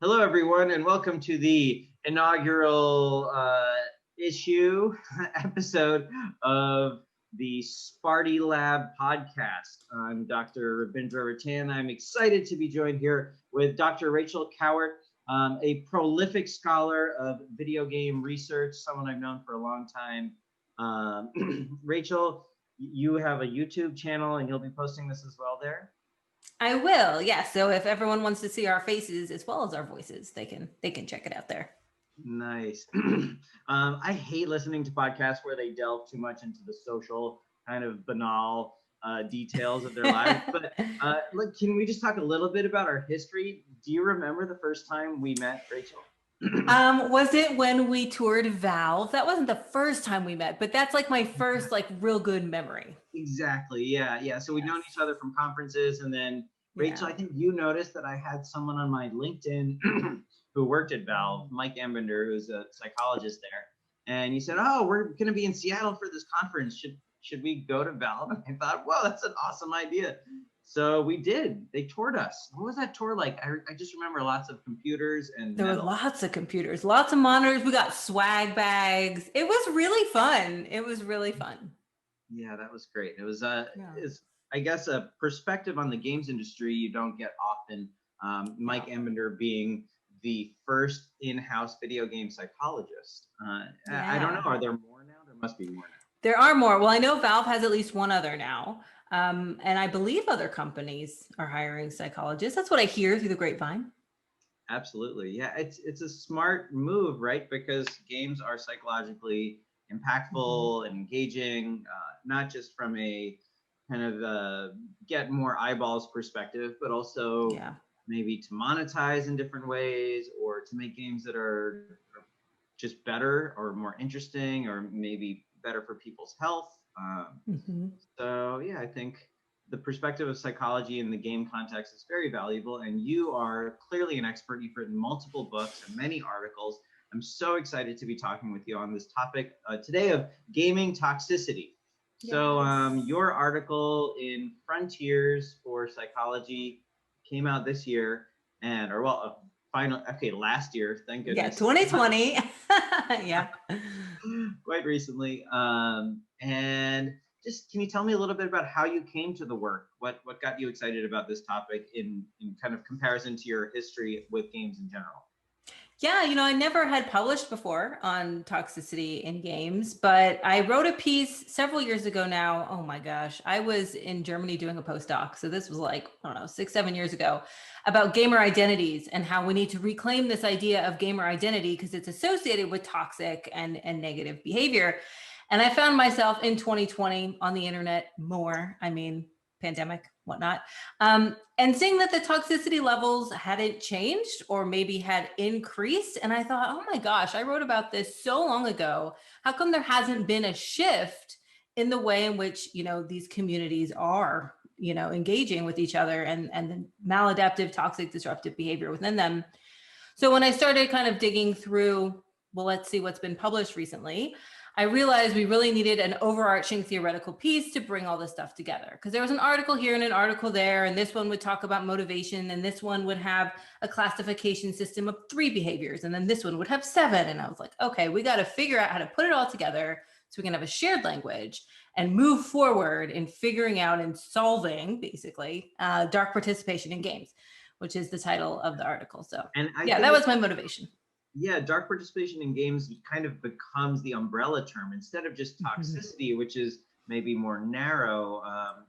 Hello, everyone, and welcome to the inaugural episode of the SPARTIE Lab podcast. I'm Dr. Rabindra Ratan. I'm excited to be joined here with Dr. Rachel Kowert, a prolific scholar of video game research, someone I've known for a long time. Rachel, you have a YouTube channel, and you'll be posting this as well there? I will, yes. So if everyone wants to see our faces as well as our voices, they can check it out there. Nice. I hate listening to podcasts where they delve too much into the social kind of banal details of their lives. But look, can we just talk a little bit about our history? Do you remember the first time we met, Rachel? Was it when we toured Valve? That wasn't the first time we met, but that's like my first real good memory. Exactly. Yeah. So we've known each other from conferences, and then Rachel, I think you noticed that I had someone on my LinkedIn who worked at Valve, Mike Embender, who's a psychologist there, and you said, "Oh, we're going to be in Seattle for this conference. Should we go to Valve?" And I thought, "Whoa, that's an awesome idea." So we did. They toured us. What was that tour like? I just remember lots of computers and there were lots of computers, lots of monitors. We got swag bags. It was really fun. Yeah, that was great. It was is I guess a perspective on the games industry you don't get often. Mike Embender being the first in-house video game psychologist. I don't know. Are there more now? There must be more now. There are more. Well, I know Valve has at least one other now. And I believe other companies are hiring psychologists. That's what I hear through the grapevine. Absolutely. Yeah, it's a smart move, right? Because games are psychologically impactful and engaging, not just from a kind of get more eyeballs perspective, but also maybe to monetize in different ways, or to make games that are just better or more interesting, or maybe better for people's health. So yeah, I think the perspective of psychology in the game context is very valuable, and you are clearly an expert. You've written multiple books and many articles. I'm so excited to be talking with you on this topic today of gaming toxicity. Yes. So your article in Frontiers for Psychology came out this year, last year, thank goodness. Yeah, 2020. Yeah. Quite recently. And just, can you tell me a little bit about how you came to the work? What got you excited about this topic in kind of comparison to your history with games in general? Yeah, I never had published before on toxicity in games, but I wrote a piece several years ago now. Oh my gosh, I was in Germany doing a postdoc. So this was 6-7 years ago, about gamer identities and how we need to reclaim this idea of gamer identity because it's associated with toxic and negative behavior. And I found myself in 2020 on the internet more, pandemic, whatnot, and seeing that the toxicity levels hadn't changed or maybe had increased. And I thought, oh my gosh, I wrote about this so long ago. How come there hasn't been a shift in the way in which, these communities are, engaging with each other and the maladaptive, toxic, disruptive behavior within them? So when I started kind of digging through, well, let's see what's been published recently, I realized we really needed an overarching theoretical piece to bring all this stuff together. Because there was an article here and an article there, and this one would talk about motivation, and this one would have a classification system of 3 behaviors, and then this one would have 7. And I was like, okay, we got to figure out how to put it all together so we can have a shared language and move forward in figuring out and solving, basically, dark participation in games, which is the title of the article. So that was my motivation. Yeah, dark participation in games kind of becomes the umbrella term instead of just toxicity, which is maybe more narrow.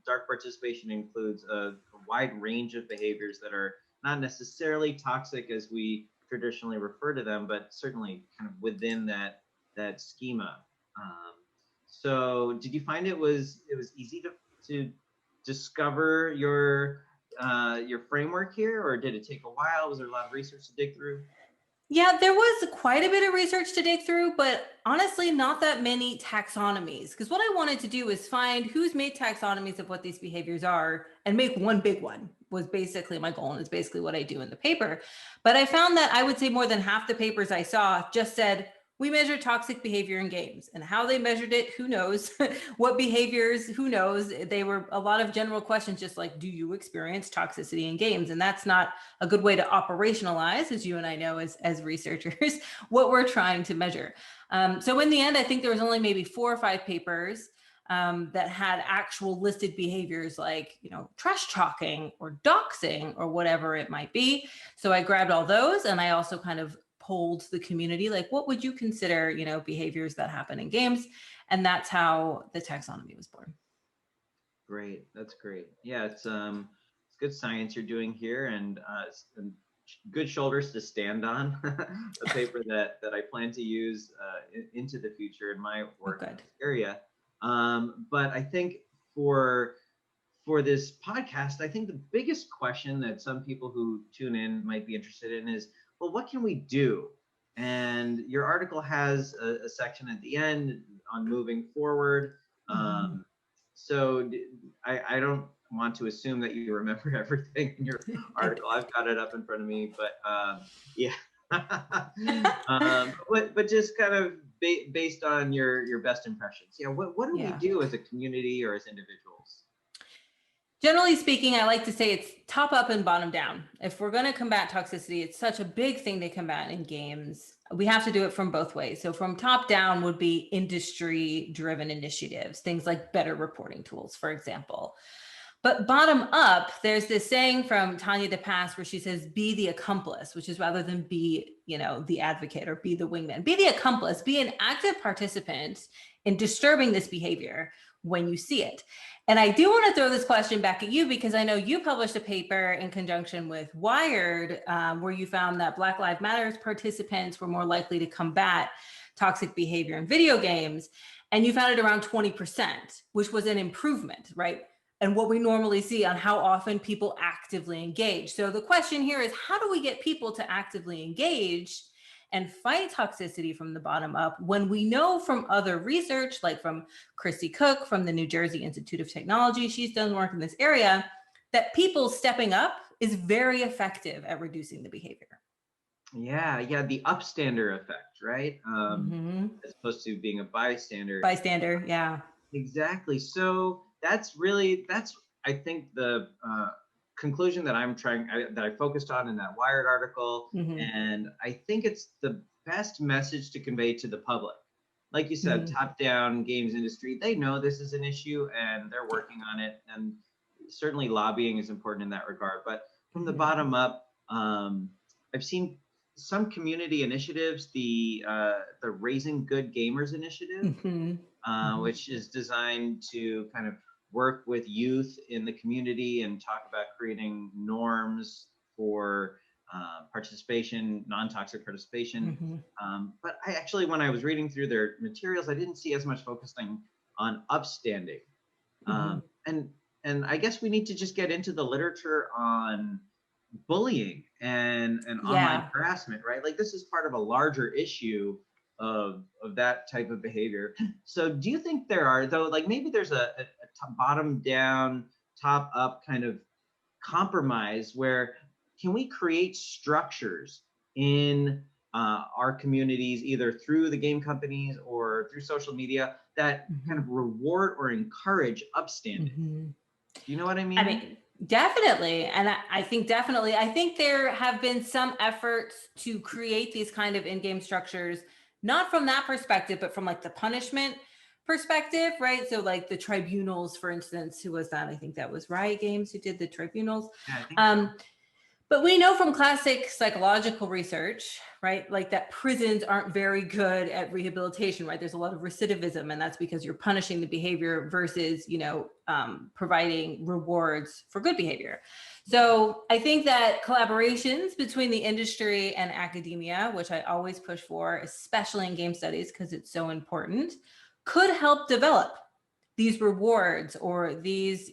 Dark participation includes a wide range of behaviors that are not necessarily toxic as we traditionally refer to them, but certainly kind of within that schema. So did you find it was easy to discover your framework here, or did it take a while? Was there a lot of research to dig through? Yeah, there was quite a bit of research to dig through, but honestly, not that many taxonomies. Because what I wanted to do is find who's made taxonomies of what these behaviors are and make one big one, was basically my goal, and it's basically what I do in the paper. But I found that I would say more than half the papers I saw just said, we measure toxic behavior in games, and how they measured it, who knows? What behaviors, who knows? They were a lot of general questions, just like, do you experience toxicity in games? And that's not a good way to operationalize, as you and I know as researchers, what we're trying to measure. So in the end, I think there was only maybe 4 or 5 papers that had actual listed behaviors like, trash talking or doxing or whatever it might be. So I grabbed all those, and I also kind of polled the community, like, what would you consider, behaviors that happen in games? And that's how the taxonomy was born. Great, that's great. Yeah, it's good science you're doing here, and good shoulders to stand on. A paper that I plan to use into the future in my work in this area. But I think for this podcast, I think the biggest question that some people who tune in might be interested in is, well, what can we do? And your article has a section at the end on moving forward. So I don't want to assume that you remember everything in your article. I've got it up in front of me, but yeah. But just kind of based on your best impressions. Yeah, what do we do as a community or as individuals? Generally speaking, I like to say it's top up and bottom down. If we're going to combat toxicity, it's such a big thing to combat in games. We have to do it from both ways. So from top down would be industry-driven initiatives, things like better reporting tools, for example. But bottom up, there's this saying from Tanya DePass where she says, be the accomplice, which is rather than be, the advocate or be the wingman. Be the accomplice, be an active participant in disturbing this behavior when you see it. And I do want to throw this question back at you, because I know you published a paper in conjunction with Wired where you found that Black Lives Matter participants were more likely to combat toxic behavior in video games. And you found it around 20%, which was an improvement, right? And what we normally see on how often people actively engage. So the question here is, how do we get people to actively engage and fight toxicity from the bottom up when we know from other research, like from Christy Cook from the New Jersey Institute of Technology, she's done work in this area, that people stepping up is very effective at reducing the behavior. Yeah, the upstander effect, right? As opposed to being a bystander. Bystander, yeah. Exactly. So that's I think the conclusion that that I focused on in that Wired article. And I think it's the best message to convey to the public. Like you said, top down games industry, they know this is an issue and they're working on it. And certainly lobbying is important in that regard. But from the bottom up, I've seen some community initiatives, the Raising Good Gamers initiative, which is designed to kind of work with youth in the community and talk about creating norms for participation, non-toxic participation. But I actually, when I was reading through their materials, I didn't see as much focusing on upstanding. And I guess we need to just get into the literature on bullying and online harassment, right? Like, this is part of a larger issue of that type of behavior. So do you think there are, though, like maybe there's a bottom down, top up kind of compromise where can we create structures in our communities, either through the game companies or through social media, that kind of reward or encourage upstanding? Do you know what I mean? I mean, definitely. And I think there have been some efforts to create these kind of in-game structures, not from that perspective, but from like the punishment perspective, right? So like the tribunals, for instance, who was that? I think that was Riot Games who did the tribunals. Yeah, I think so. But we know from classic psychological research, right, like that prisons aren't very good at rehabilitation, right? There's a lot of recidivism, and that's because you're punishing the behavior versus, providing rewards for good behavior. So I think that collaborations between the industry and academia, which I always push for, especially in game studies, because it's so important, could help develop these rewards or these,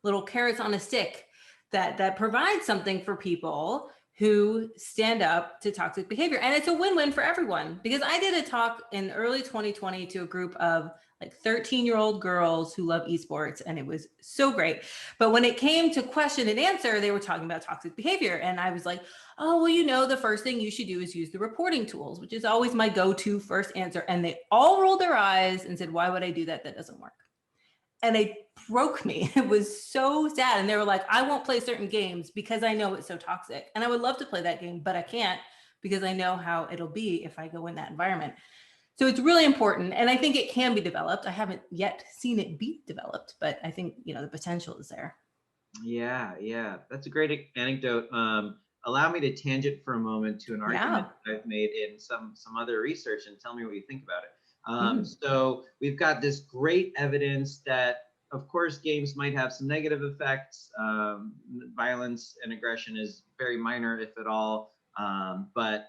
little carrots on a stick that provide something for people who stand up to toxic behavior. And it's a win-win for everyone, because I did a talk in early 2020 to a group of like 13-year-old girls who love esports, and it was so great. But when it came to question and answer, they were talking about toxic behavior. And I was like, oh, well, you know, the first thing you should do is use the reporting tools, which is always my go-to first answer. And they all rolled their eyes and said, why would I do that? That doesn't work. And it broke me. It was so sad. And they were like, I won't play certain games because I know it's so toxic. And I would love to play that game, but I can't because I know how it'll be if I go in that environment. So it's really important. And I think it can be developed. I haven't yet seen it be developed, but I think, you know, the potential is there. Yeah. That's a great anecdote. Allow me to tangent for a moment to an argument that I've made in some other research, and tell me what you think about it. So we've got this great evidence that, of course, games might have some negative effects. Violence and aggression is very minor, if at all, but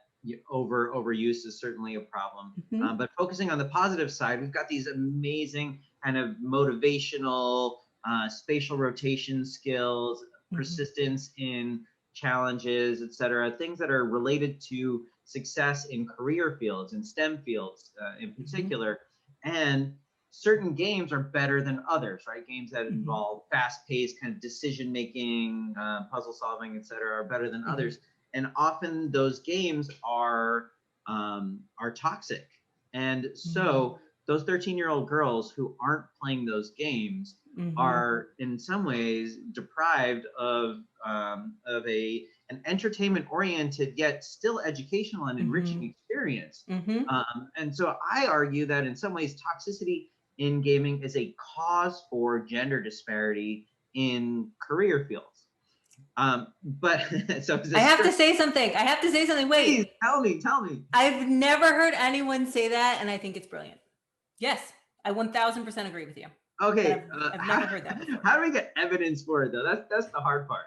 overuse is certainly a problem. But focusing on the positive side, we've got these amazing kind of motivational, spatial rotation skills, persistence in challenges, etc., things that are related to success in career fields and STEM fields in particular. And certain games are better than others, right? Games that involve fast-paced kind of decision-making, puzzle solving, etc., are better than others. And often those games are toxic. And so those 13-year-old girls who aren't playing those games are in some ways deprived of an entertainment-oriented yet still educational and enriching experience. And so I argue that in some ways toxicity in gaming is a cause for gender disparity in career fields. But so I have to say something. Wait. Please, tell me. I've never heard anyone say that, and I think it's brilliant. Yes, I 1000% agree with you. Okay. I've never heard that before. How do we get evidence for it, though? That's the hard part.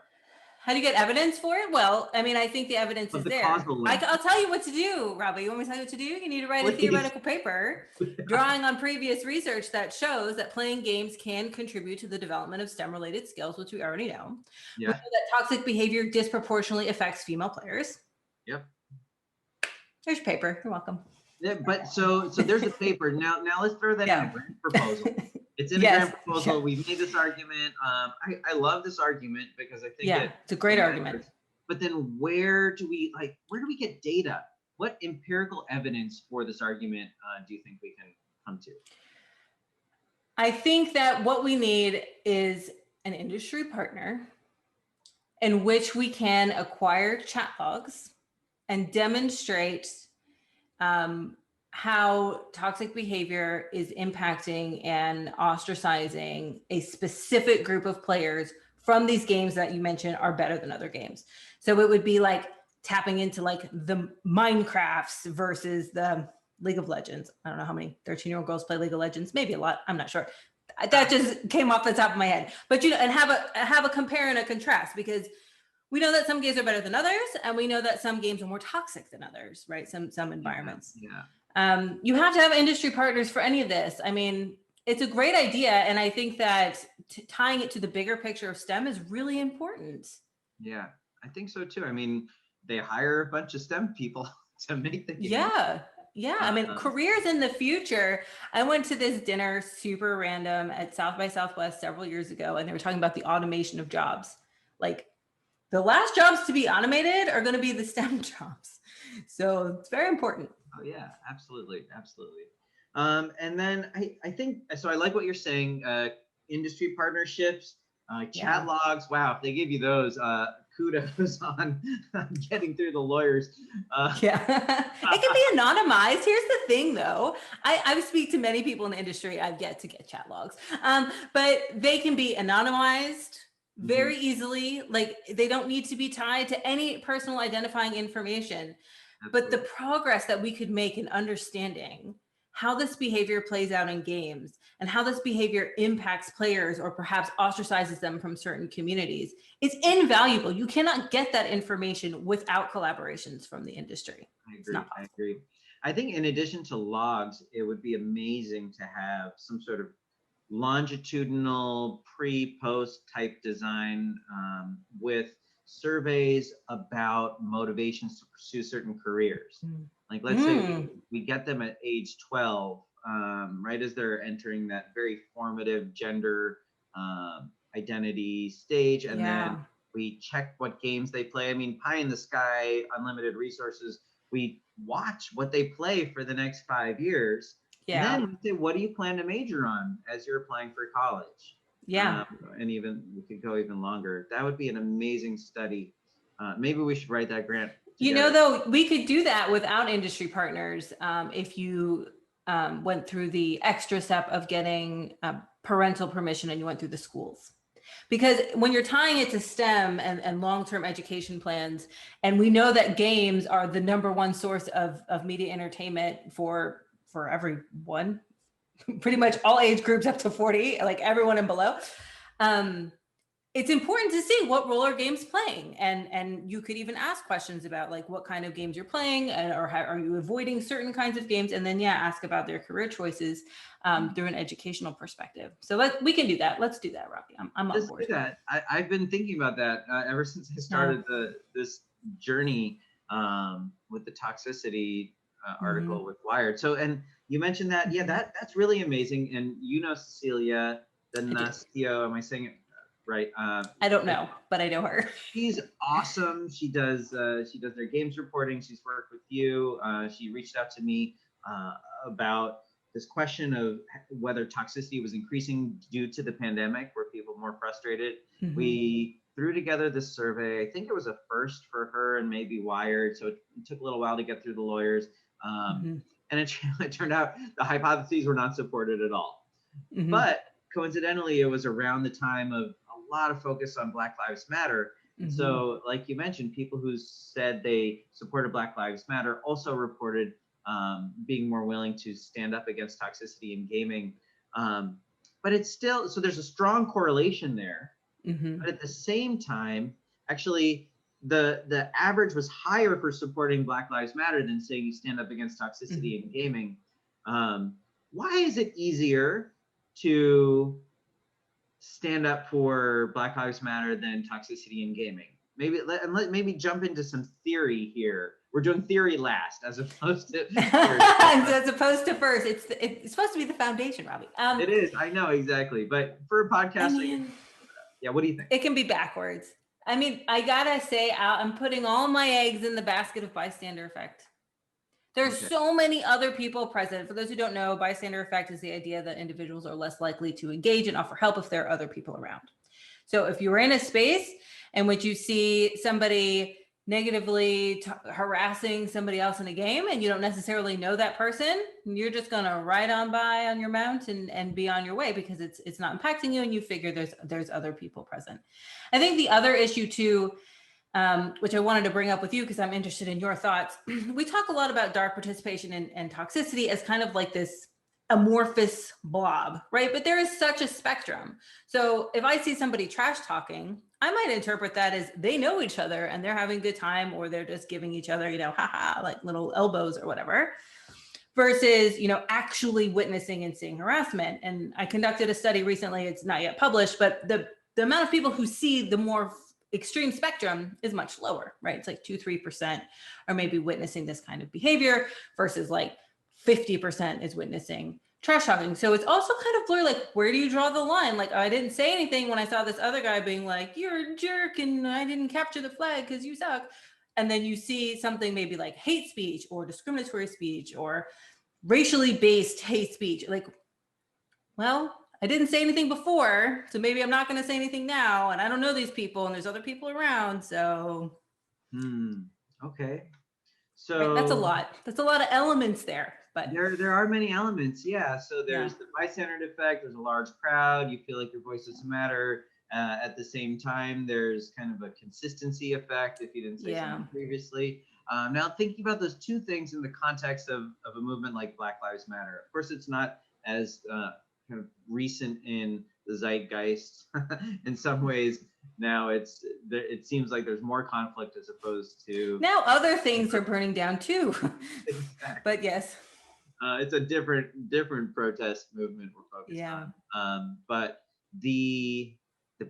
How do you get evidence for it? Well, I mean, I think the evidence is there. I'll tell you what to do, Robbie. You want me to tell you what to do? You need to write a theoretical paper drawing on previous research that shows that playing games can contribute to the development of STEM-related skills, which we already know. Yeah. We know that toxic behavior disproportionately affects female players. Yep. There's your paper. You're welcome. Yeah, but so there's a paper. Now let's throw that in a grant proposal. It's in a grant proposal. We've made this argument. I love this argument because I think it's a great argument. But then where do we get data? What empirical evidence for this argument do you think we can come to? I think that what we need is an industry partner in which we can acquire chat logs and demonstrate how toxic behavior is impacting and ostracizing a specific group of players from these games that you mentioned are better than other games. So it would be like tapping into like the Minecrafts versus the League of Legends. I don't know how many 13-year-old girls play League of Legends, maybe a lot, I'm not sure. That just came off the top of my head. But you know, and have a compare and a contrast, because we know that some games are better than others, and we know that some games are more toxic than others, right? Some environments. You have to have industry partners for any of this. I mean, it's a great idea, and I think that tying it to the bigger picture of STEM is really important. Yeah, I think so too. I mean, they hire a bunch of STEM people to make the games. Yeah. I mean, careers in the future. I went to this dinner, super random, at South by Southwest several years ago, and they were talking about the automation of jobs. Like, the last jobs to be automated are going to be the STEM jobs. So it's very important. Oh yeah, absolutely. And then I think, so I like what you're saying, industry partnerships, chat logs. Wow, if they give you those, kudos on getting through the lawyers. It can be anonymized. Here's the thing though, I speak to many people in the industry. I've yet to get chat logs, but they can be anonymized very easily. Like, they don't need to be tied to any personal identifying information. Absolutely. But the progress that we could make in understanding how this behavior plays out in games and how this behavior impacts players or perhaps ostracizes them from certain communities is invaluable. You cannot get that information without collaborations from the industry. I agree. I think in addition to logs, it would be amazing to have some sort of longitudinal pre-post type design with surveys about motivations to pursue certain careers. Like, let's say we get them at age 12 right as they're entering that very formative gender identity stage. And then we check what games they play. I mean, pie in the sky, unlimited resources. We watch what they play for the next 5 years. And then we say, what do you plan to major on as you're applying for college? And even we could go even longer. That would be an amazing study. Maybe we should write that grant together. You know, though, we could do that without industry partners if you went through the extra step of getting parental permission and you went through the schools. Because when you're tying it to STEM and long-term education plans, and we know that games are the #1 source of media entertainment for everyone, pretty much all age groups up to 40, like everyone and below. It's important to see what role are games playing, and you could even ask questions about like what kind of games you're playing, or how are you avoiding certain kinds of games, and then ask about their career choices through an educational perspective. So we can do that. Let's do that, Robbie. I'm on board. Let's do that. I've been thinking about that ever since I started this journey with the toxicity article with Wired. So, and you mentioned that, that's really amazing. And you know Cecilia Danastio, am I saying it right? I don't know, but I know her. She's awesome. She does their games reporting. She's worked with you. She reached out to me about this question of whether toxicity was increasing due to the pandemic. Were people more frustrated? We threw together this survey. I think it was a first for her and maybe Wired. So it took a little while to get through the lawyers. And it turned out the hypotheses were not supported at all. But coincidentally, it was around the time of a lot of focus on Black Lives Matter. So like you mentioned, people who said they supported Black Lives Matter also reported being more willing to stand up against toxicity in gaming. But it's still, so there's a strong correlation there. But at the same time, actually, the average was higher for supporting Black Lives Matter than saying you stand up against toxicity in gaming. Why is it easier to stand up for Black Lives Matter than toxicity in gaming? Maybe jump into some theory here. We're doing theory last, as opposed to as opposed to first. It's supposed to be the foundation, Robbie. It is. I know, exactly. But for a podcast, what do you think? It can be backwards. I mean, I gotta say, I'm putting all my eggs in the basket of bystander effect. There's so many other people present. For those who don't know, bystander effect is the idea that individuals are less likely to engage and offer help if there are other people around. So if you're in a space in which you see somebody negatively harassing somebody else in a game and you don't necessarily know that person, you're just gonna ride on by on your mount and be on your way because it's not impacting you and you figure there's other people present. I think the other issue too, which I wanted to bring up with you because I'm interested in your thoughts. We talk a lot about dark participation and toxicity as kind of like this amorphous blob, right? But there is such a spectrum. So if I see somebody trash talking, I might interpret that as they know each other and they're having a good time, or they're just giving each other, haha, like little elbows or whatever, versus, actually witnessing and seeing harassment. And I conducted a study recently, it's not yet published, but the amount of people who see the more extreme spectrum is much lower, right? It's like 2-3% are maybe witnessing this kind of behavior versus like 50% is witnessing trash talking. So it's also kind of blurry, like, where do you draw the line? Like, I didn't say anything when I saw this other guy being like, you're a jerk and I didn't capture the flag because you suck. And then you see something maybe like hate speech or discriminatory speech or racially based hate speech. Like, well, I didn't say anything before, so maybe I'm not going to say anything now. And I don't know these people and there's other people around. So. Okay. So right, that's a lot. That's a lot of elements there. But there are many elements. Yeah. So there's the bystander effect. There's a large crowd. You feel like your voice doesn't matter. At the same time, there's kind of a consistency effect if you didn't say something previously. Now, thinking about those two things in the context of a movement like Black Lives Matter, of course, it's not as kind of recent in the zeitgeist in some ways. Now it seems like there's more conflict as opposed to now other things are burning down too. Exactly. But yes, it's a different protest movement we're focused on. But the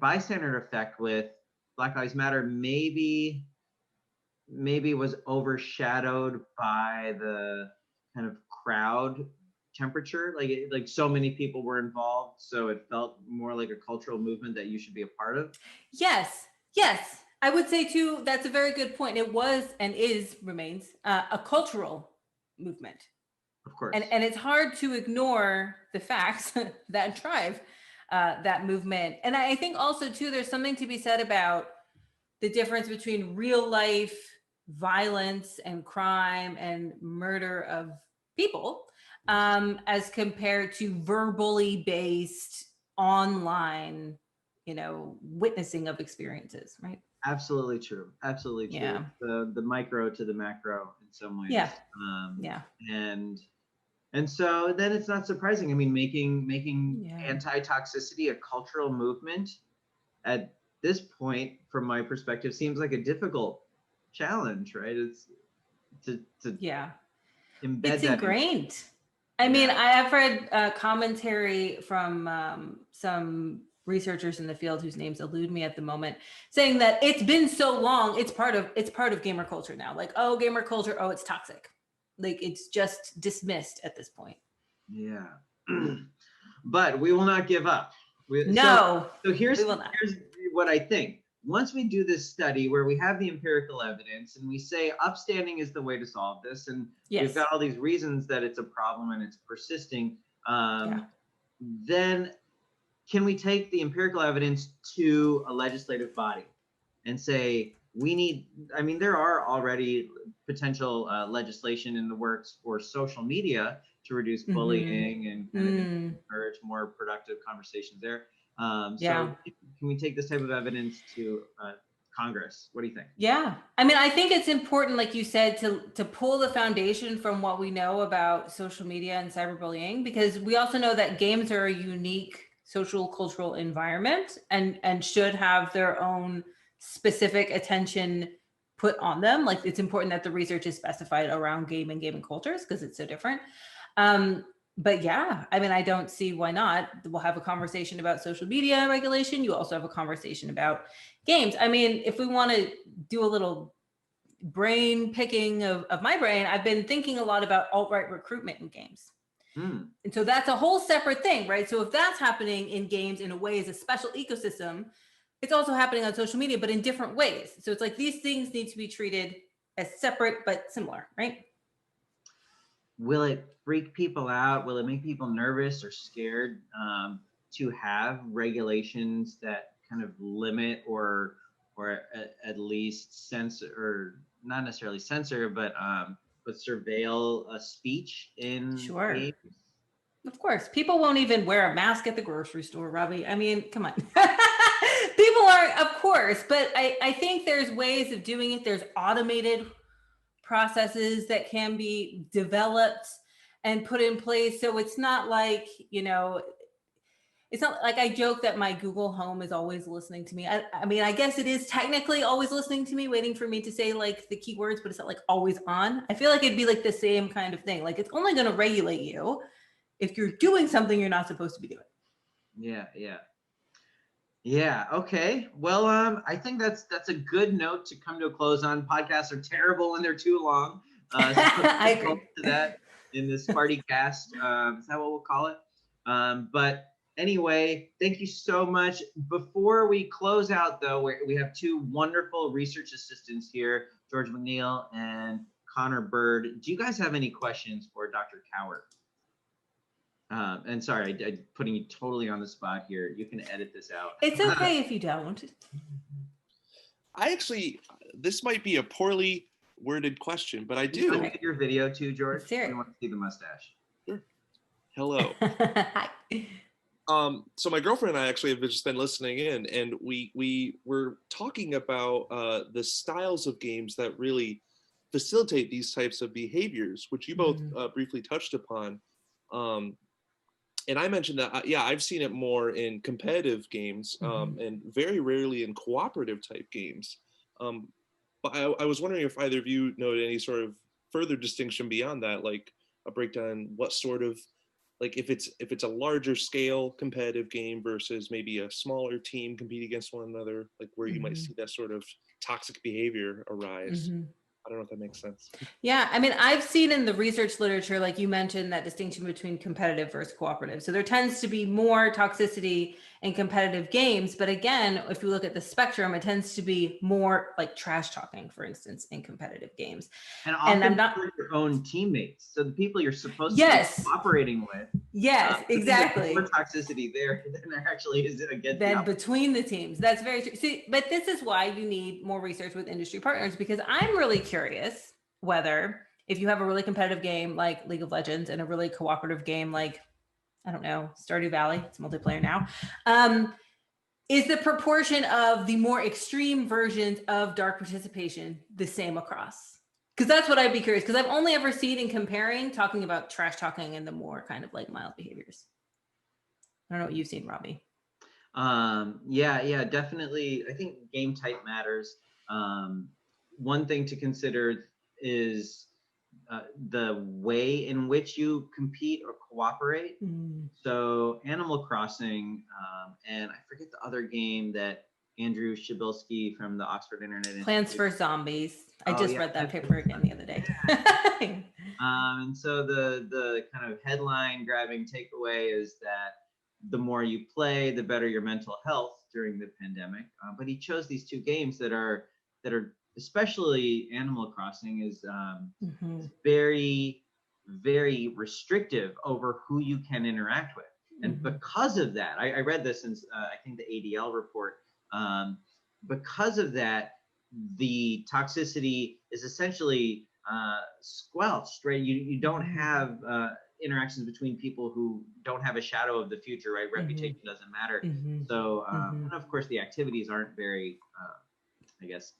bystander effect with Black Lives Matter maybe was overshadowed by the kind of crowd temperature, like so many people were involved, so it felt more like a cultural movement that you should be a part of? Yes, I would say too, that's a very good point. It was and remains a cultural movement. Of course. And it's hard to ignore the facts that drive that movement. And I think also too, there's something to be said about the difference between real life violence and crime and murder of people as compared to verbally based online, witnessing of experiences, right? Absolutely true. Absolutely true. Yeah. The micro to the macro in some ways. Yeah. And so then it's not surprising. I mean, making anti-toxicity a cultural movement at this point, from my perspective, seems like a difficult challenge, right? It's to embed it's that ingrained. I mean, I have read commentary from some researchers in the field whose names elude me at the moment, saying that it's been so long, it's part of gamer culture now. Like, oh, gamer culture, oh, it's toxic. Like, it's just dismissed at this point. Yeah. But we will not give up. So here's what I think. Once we do this study where we have the empirical evidence and we say upstanding is the way to solve this, and we've got all these reasons that it's a problem and it's persisting, then can we take the empirical evidence to a legislative body and say, there are already potential legislation in the works for social media to reduce bullying and encourage more productive conversations there. So can we take this type of evidence to Congress? What do you think? Yeah. I mean, I think it's important, like you said, to pull the foundation from what we know about social media and cyberbullying, because we also know that games are a unique social cultural environment and should have their own specific attention put on them. Like, it's important that the research is specified around gaming cultures because it's so different. But yeah, I mean, I don't see why not. We'll have a conversation about social media regulation. You also have a conversation about games. I mean, if we want to do a little brain picking of my brain, I've been thinking a lot about alt-right recruitment in games. And so that's a whole separate thing, right? So if that's happening in games in a way as a special ecosystem, it's also happening on social media, but in different ways. So it's like these things need to be treated as separate but similar, right? Will it freak people out? Will it make people nervous or scared to have regulations that kind of limit or at least censor, or not necessarily censor, but surveil a speech in games? Of course. People won't even wear a mask at the grocery store, Robbie. I mean, come on. People are, of course, but I think there's ways of doing it. There's automated processes that can be developed and put in place. So it's not like, it's not like I joke that my Google Home is always listening to me. I mean, I guess it is technically always listening to me, waiting for me to say like the keywords, but it's not like always on. I feel like it'd be like the same kind of thing. Like, it's only going to regulate you if you're doing something you're not supposed to be doing. Yeah. Okay. Well, I think that's a good note to come to a close on. Podcasts are terrible when they're too long. So I agree to that in this SPARTIE Cast. Is that what we'll call it? But anyway, thank you so much. Before we close out, though, we have two wonderful research assistants here, George McNeil and Connor Bird. Do you guys have any questions for Dr. Kowert? And sorry, I'm putting you totally on the spot here. You can edit this out. It's okay if you don't. This might be a poorly worded question, but I do. You want to see your video too, George? I want to see the mustache. Sure. Hello. So my girlfriend and I actually have just been listening in, and we were talking about the styles of games that really facilitate these types of behaviors, which you both briefly touched upon. And I mentioned that, I've seen it more in competitive games and very rarely in cooperative type games. But I was wondering if either of you noted any sort of further distinction beyond that, like a breakdown, what sort of, like if it's a larger scale competitive game versus maybe a smaller team competing against one another, like where you might see that sort of toxic behavior arise. I don't know if that makes sense. Yeah, I mean, I've seen in the research literature, like you mentioned, that distinction between competitive versus cooperative. So there tends to be more toxicity in competitive games. But again, if you look at the spectrum, it tends to be more like trash talking, for instance, in competitive games. And often I'm not for your own teammates. So the people you're supposed to Yes. be cooperating with. Yes, exactly. More toxicity there than there actually is against Then between the teams. That's very true. See, but this is why you need more research with industry partners, because I'm really curious whether if you have a really competitive game like League of Legends and a really cooperative game like, I don't know, Stardew Valley, it's multiplayer now, is the proportion of the more extreme versions of dark participation the same across? Because that's what I'd be curious, because I've only ever seen in comparing, talking about trash talking and the more kind of like mild behaviors. I don't know what you've seen, Robbie. Yeah, definitely. I think game type matters. One thing to consider is the way in which you compete or cooperate. So Animal Crossing, and I forget the other game that Andrew Shabilsky from the Oxford Internet Plants Institute. for Zombies. I just read that paper again the other day. And so the kind of headline grabbing takeaway is that the more you play, the better your mental health during the pandemic. But he chose these two games that are especially Animal Crossing is very, very restrictive over who you can interact with. And because of that, I read this in I think the ADL report. Because of that, the toxicity is essentially squelched, right? You don't have interactions between people who don't have a shadow of the future, right? Reputation doesn't matter. So, and of course, the activities aren't very, I guess,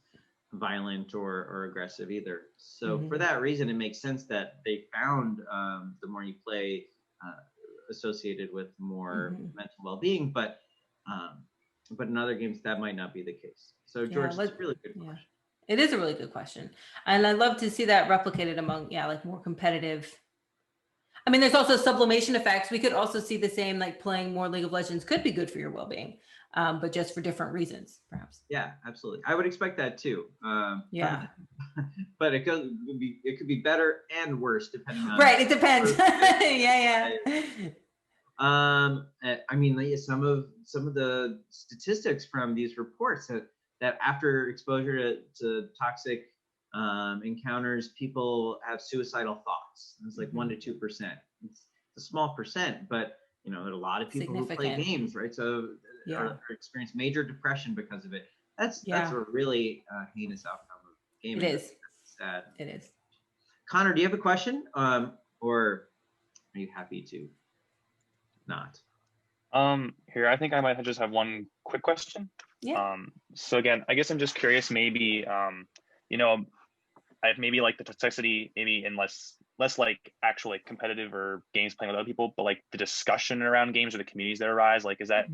violent or aggressive either. So for that reason, it makes sense that they found the more you play associated with more mental well-being, but in other games that might not be the case. So George, it's a really good question. It is a really good question. And I'd love to see that replicated among, like more competitive. I mean, there's also sublimation effects. We could also see the same, like playing more League of Legends could be good for your well-being, but just for different reasons, perhaps. Yeah, absolutely. I would expect that too. But it could be better and worse depending on. Right, it depends. Yeah. I mean, some of the statistics from these reports that after exposure to toxic encounters, people have suicidal thoughts. It's like 1% to 2%. It's a small percent, but there are a lot of people who play games, right? So or experience major depression because of it. That's a really heinous outcome of gaming. It is. Sad. It is. Connor, do you have a question, or are you happy to not? Here, I think I might just have one quick question. Yeah. So again, I guess I'm just curious, maybe, I've maybe like the toxicity, maybe in less like actual like competitive or games playing with other people, but like the discussion around games or the communities that arise, like, is that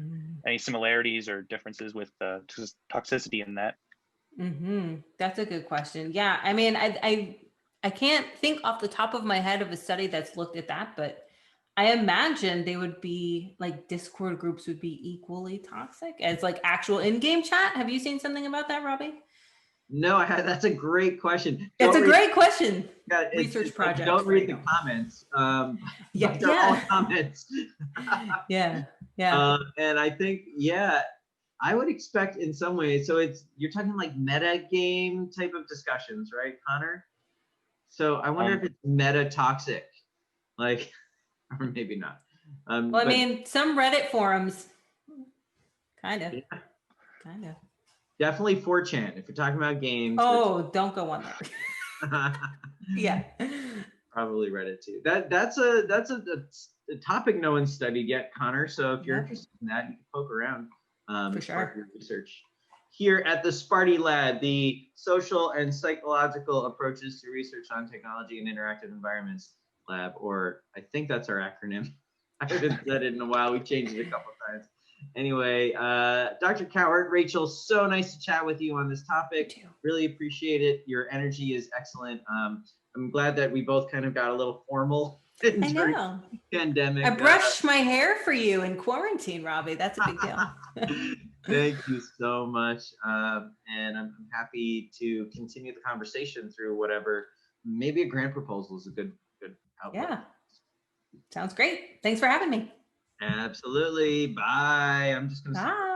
any similarities or differences with the toxicity in that? That's a good question. Yeah. I mean, I can't think off the top of my head of a study that's looked at that, but I imagine they would be like Discord groups would be equally toxic as like actual in-game chat. Have you seen something about that, Robbie? No, that's a great question. It's a great question. Research project. Don't read the comments. They're all comments. Yeah. And I think, I would expect in some ways. So you're talking like meta game type of discussions, right, Connor? So I wonder if it's meta toxic, like, or maybe not. Well, I mean, some Reddit forums, kind of. Definitely 4chan if you're talking about games. Oh, don't go on there. Yeah. Probably Reddit too. That's a topic no one's studied yet, Connor. So if you're interested in that, you can poke around. For sure. Your research here at the SPARTIE Lab, the social and psychological approaches to research on technology and interactive environments lab, or I think that's our acronym. I haven't said it in a while. We changed it a couple of times. Anyway, Dr. Kowert, Rachel, so nice to chat with you on this topic. Really appreciate it. Your energy is excellent. I'm glad that we both kind of got a little formal during the pandemic. I brushed my hair for you in quarantine, Robbie. That's a big deal. Thank you so much. And I'm happy to continue the conversation through whatever, maybe a grant proposal is a good output. Yeah. Sounds great. Thanks for having me. Absolutely. Bye. I'm just going to Bye.